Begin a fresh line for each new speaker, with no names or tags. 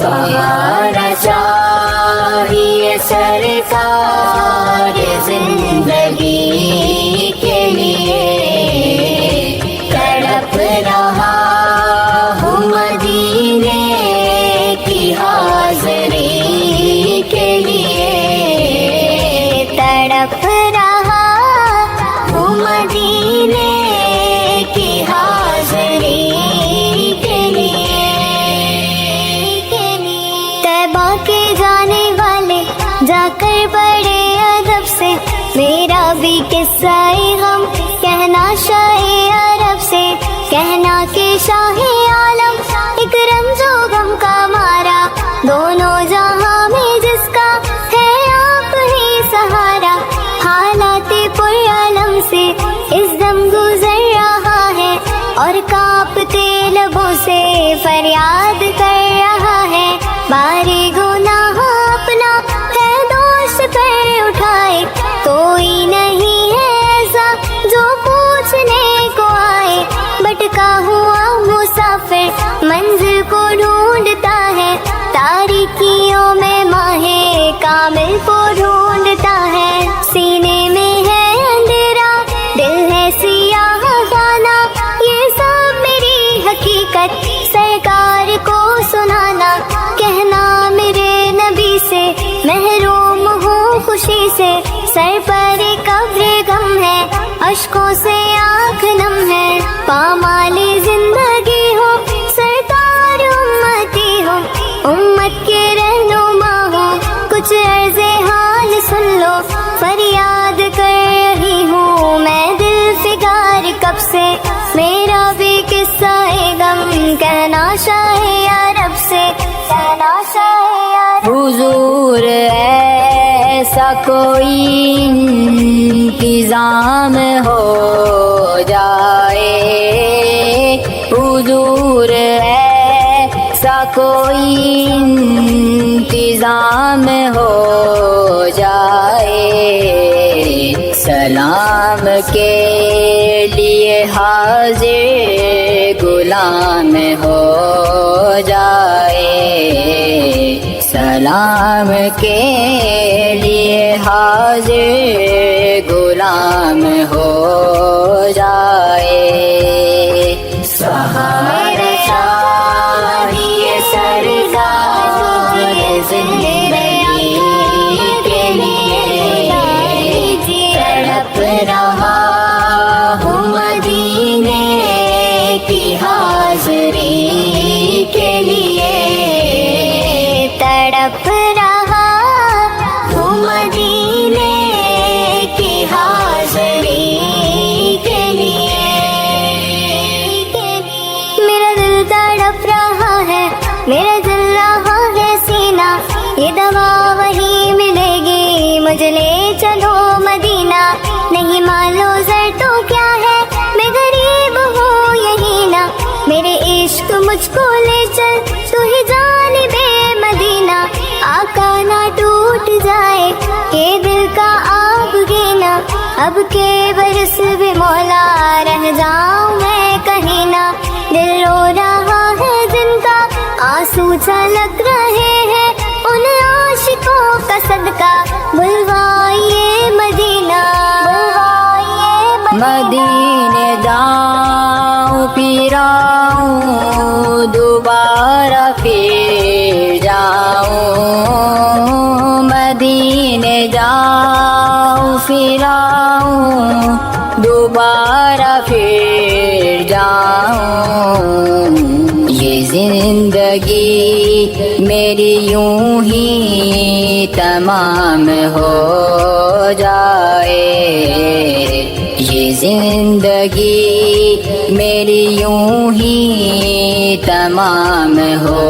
सहारा चाहिए सरकार जिंदगी के लिए, तड़प रहा हूँ मदीने की हाज़री के लिए,
तड़प रहा हूँ मदीने की हाज़री के लिए। तैबा के जाने वाले जाकर बड़े अदब से मेरा भी किस्सा-ए गम कहना शाहे अरब से, कहना कि शाहे आलम एक रंजो गम का मारा, दोनों जहां में जिसका है आप ही सहारा। हालात पुरअलम से इस दम गुजर रहा है और कांपते लबों से फरियाद कर रहा है। बारे गुनाह अपना है दोष पर उठाए, कोई नहीं है ऐसा जो पूछने को आए। भटका हुआ मुसाफिर मंजिल को ढूंढता है, तारीकियों में माहे कामिल को ढूंढता है। सीने में है अंधेरा, दिल है सियाह खाना, ये सब मेरी हकीकत सरकार को सुनाना। कहना मेरे नबी से महरूम हूँ खुशी से, सर पर कब्र गम है, अश्कों से आँख नम है। पामाले जिंदगी हो सरकार उम्मती हो, उम्मत के रहनुमा हो, कुछ अर्ज़े हाल सुन लो। फरियाद कर रही हूँ मैं दिल फिगार कब से, मेरा भी किस्सा-ए गम कहना शाहे अरब से, कहना शाहे अरब।
हुजूर ऐसा कोई इंतजाम हो जाए, हुजूर ऐसा कोई इंतजाम हो जाए, सलाम के लिए हाजिर गुलाम हो जाए, सलाम के लिए हाजिर गुलाम हो जाए। सहारा चाहिए सरकार जिंदगी के लिए, तड़प रहा हूँ मदीने की हाज़री के लिए,
तड़प रहा हूँ मदीने की हाज़री के लिए। मेरा दिल तड़प रहा है, मेरा दिल रहा है सीना, ये दवा वही मिलेगी मुझे ले चलो मदीना। नहीं मानो जर तो क्या है, मैं गरीब हूँ यही ना, मेरे इश्क मुझको ले चल तू ही जानिबे मदीना। आका ना टूट जाए ये दिल का आग गिना, अब के बरस भी मौला रह जाऊं मैं कहीं ना। दिल रो रहा है जिनका आंसू छलक रहे हैं, उन आशिकों का सदका बुलवाइए मदीना, बुलवाइए
मदीने जाऊं फिर आऊं दोबारा फिर जाऊं, मदीने जाऊं फिर आऊं दोबारा फिर जाऊं। ये जिंदगी मेरी यूं ही तमाम हो जाए, ये जिंदगी मेरी यूं ही तमाम हो